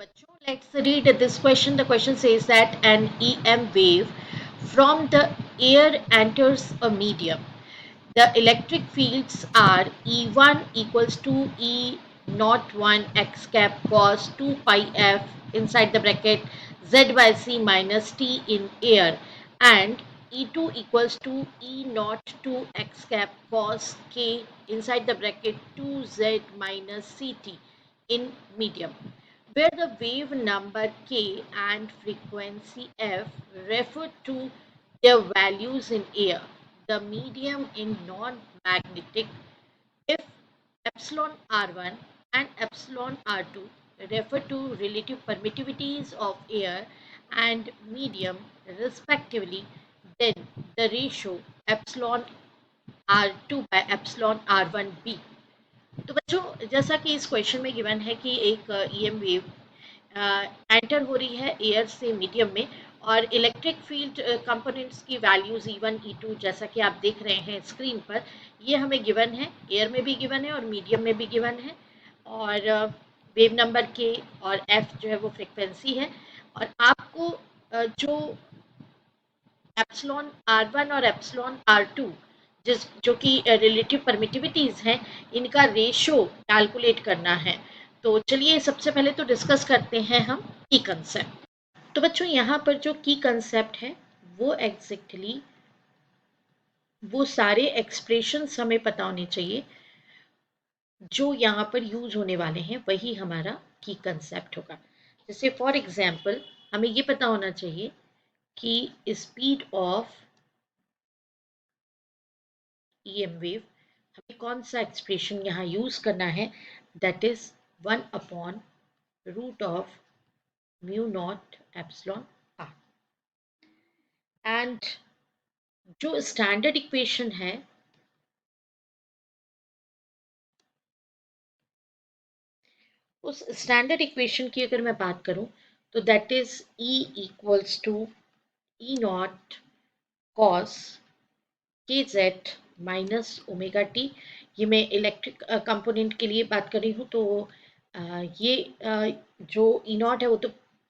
बच्चों, let's read this question. The question says that an EM wave from the air enters a medium. The electric fields are E1 equals to E naught 1 x cap cos 2 pi f inside the bracket z by c minus t in air, and E2 equals to E naught 2 x cap cos k inside the bracket 2z minus ct in medium, where the wave number k and frequency f refer to their values in air, the medium in non-magnetic, if epsilon r1 and epsilon r2 refer to relative permittivities of air and medium respectively, then the ratio epsilon r2 by epsilon r1 b. तो बच्चों, जैसा कि इस question में given है कि एक EM wave enter हो रही है एयर से मीडियम में, और इलेक्ट्रिक फील्ड कंपोनेंट्स की वैल्यूज E1 E2 जैसा कि आप देख रहे हैं स्क्रीन पर, ये हमें गिवन है, एयर में भी गिवन है और मीडियम में भी गिवन है, और वेव नंबर के और एफ जो है वो फ्रिक्वेंसी है, और आपको जो एप्सिलॉन R1 और एप्सिलॉन R2 जो कि रिलेटिव परमिटिविटीज हैं, इनका रेशो कैलकुलेट करना है। तो चलिए सबसे पहले तो डिस्कस करते हैं हम की कंसेप्ट। तो बच्चों, यहाँ पर जो की कंसेप्ट है वो एग्जैक्टली वो सारे एक्सप्रेशंस हमें पता होने चाहिए जो यहाँ पर यूज होने वाले हैं, वही हमारा की कंसेप्ट होगा। जैसे फॉर एग्जाम्पल हमें ये पता होना चाहिए कि स्पीड ऑफ ईएम वेव, हमें कौन सा एक्सप्रेशन यहाँ यूज करना है, that is 1 upon root of mu naught epsilon r. And जो स्टैंडर्ड इक्वेशन है उस स्टैंडर्ड इक्वेशन की अगर मैं बात करूं तो that is E equals to E naught cos k z minus omega t. ये मैं इलेक्ट्रिक कंपोनेंट के लिए बात कर रही हूँ, तो ये जो E नॉट है वो तो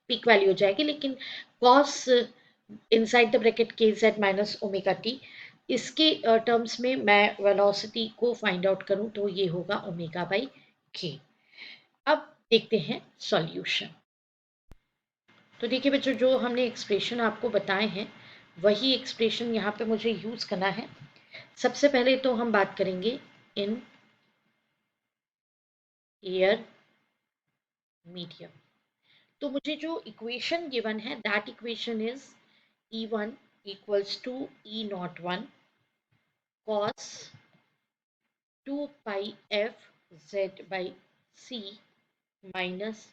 पीक वैल्यू हो जाएगी, लेकिन कॉस इनसाइड द ब्रैकेट के जेड माइनस ओमेगा टी, इसके टर्म्स में मैं वेलोसिटी को फाइंड आउट करूं तो ये होगा ओमेगा बाई के। अब देखते हैं सॉल्यूशन। तो देखिए बच्चों, जो हमने एक्सप्रेशन आपको बताए हैं वही एक्सप्रेशन यहाँ पे मुझे यूज करना है। सबसे पहले तो हम बात करेंगे इन एयर मीडियम। तो मुझे जो इक्वेशन गिवन है that equation is E1 equals to E naught 1 cos 2 pi f z by c minus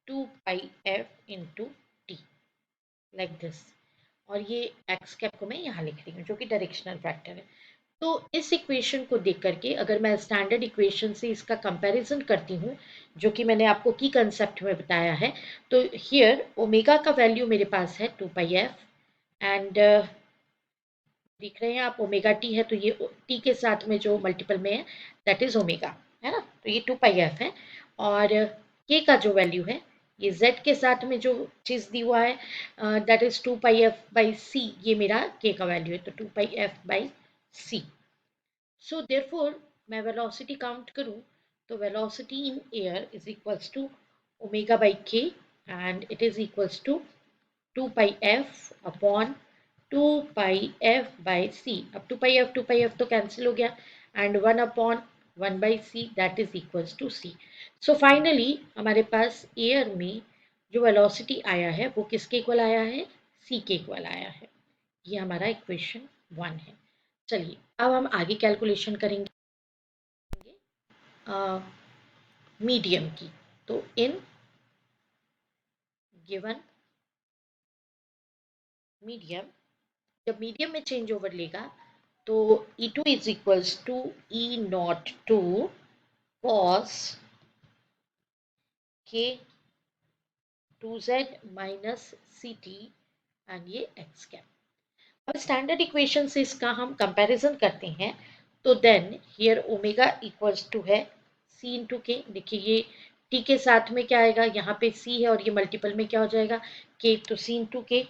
2 pi f into t, like this. और ये एक्स कैप को मैं यहाँ लिख रही हूँ जो कि डायरेक्शनल वेक्टर है। तो इस इक्वेशन को देख करके अगर मैं स्टैंडर्ड इक्वेशन से इसका कंपैरिजन करती हूँ, जो कि मैंने आपको की कंसेप्ट में बताया है, तो हियर ओमेगा का वैल्यू मेरे पास है 2 पाई एफ, एंड देख रहे हैं आप ओमेगा टी है, तो ये टी के साथ में जो मल्टीपल में है दैट इज ओमेगा, है ना, तो ये 2 पाई एफ है। और के का जो वैल्यू है, ये z के साथ में जो चीज़ दी हुआ है that is 2 pi F by C, ये मेरा k का वैल्यू है, तो 2 pi F by C. So therefore मैं वेलोसिटी काउंट करूँ तो velocity in air is equals to omega by K, and it is equals to 2 pi F upon 2 pi F by C. अब 2 pi F तो cancel हो गया, and 1 upon 1 by C that is equals to c. So finally हमारे पास air में जो velocity आया है वो किसके इक्वल आया है, सी के इक्वल आया है। ये हमारा इक्वेशन 1 है। चलिए अब हम आगे कैलकुलेशन करेंगे मीडियम की। तो इन गिवन मीडियम, जब मीडियम में चेंज ओवर लेगा तो E2 is equals to E naught 2 cos k 2z minus c t, and ये x कैप। अब स्टैंडर्ड इक्वेशन से इसका हम कंपैरिजन करते हैं, तो then here omega equals to है c इंटू के। देखिए ये टी के साथ में क्या आएगा, यहाँ पे सी है और ये मल्टीपल में क्या हो जाएगा, के, तो सी इंटू के,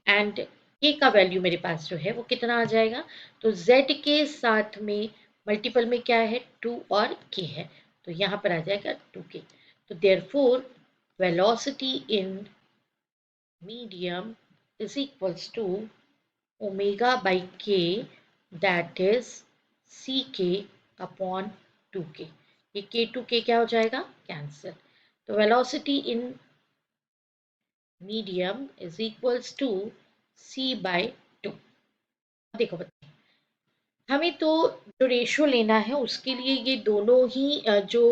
एंड के का वैल्यू मेरे पास जो है वो कितना आ जाएगा, तो जेड के साथ में मल्टीपल में क्या है, टू और के है, तो यहाँ पर आ जाएगा टू के। तो therefore velocity in medium is equals to omega by k, that is c k upon to के। ये के टू के क्या हो जाएगा, कैंसिल। तो velocity in medium is equals to c by two. देखो बच्चे, हमें तो जो रेशियो लेना है उसके लिए ये दोनों ही जो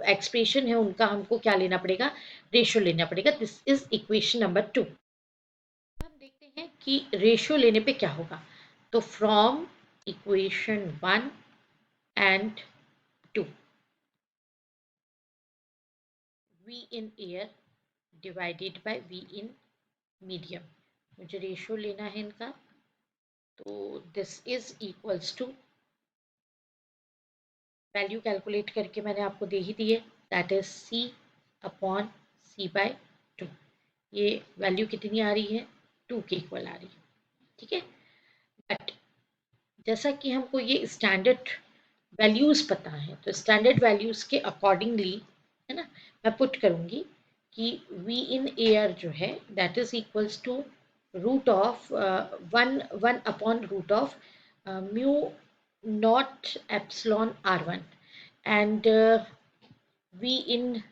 एक्सप्रेशन है उनका हमको क्या लेना पड़ेगा, रेशियो लेना पड़ेगा। This is equation number 2। हम देखते हैं कि रेशियो लेने पे क्या होगा। तो from equation 1 and 2, v in air divided by v in medium, मुझे रेशियो लेना है इनका। तो this is equals to, value calculate करके मैंने आपको दे ही दी है, that is c upon c by two. ये वैल्यू कितनी आ रही है, टू के इक्वल आ रही है, ठीक है। बट जैसा कि हमको ये स्टैंडर्ड वैल्यूज़ पता है, तो स्टैंडर्ड वैल्यूज़ के अकॉर्डिंगली, है ना, मैं पुट करूँगी कि v इन एयर जो है that is equals to root of one one upon root of mu naught epsilon r one, and v in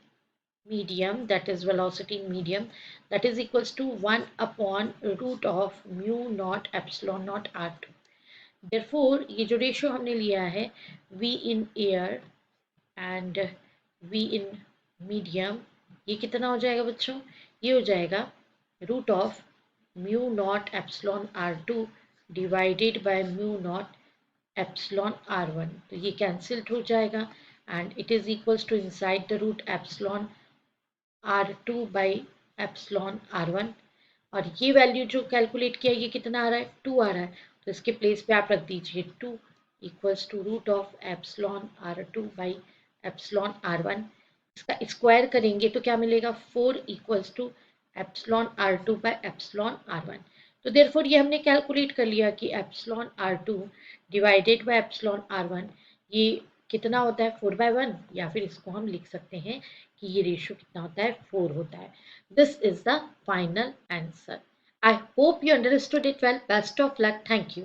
medium, that is velocity in medium, that is equals to 1 upon root of mu naught epsilon naught r2। therefore ये जो ratio हमने लिया है v in air and v in medium, ये कितना हो जाएगा बच्चों, ये हो जाएगा root of mu naught epsilon r2 divided by mu naught epsilon r1। तो ये कैंसिल्ड हो जाएगा and it is equals to inside the root epsilon r2 by epsilon r1। और ये वैल्यू जो कैलकुलेट किया ये कितना आ रहा है, 2 आ रहा है, तो इसके प्लेस पे आप रख दीजिए 2 equals to root of epsilon r2 by epsilon r1। इसका स्क्वायर करेंगे तो क्या मिलेगा, 4 equals to epsilon r2 by epsilon r1। तो देयरफॉर ये हमने कैलकुलेट कर लिया कि epsilon r2 divided by epsilon r1 ये कितना होता है, 4/1, या फिर इसको हम लिख सकते हैं कि ये रेशियो कितना होता है, 4 होता है। This is the final answer. I hope you understood it well. Best of luck. Thank you.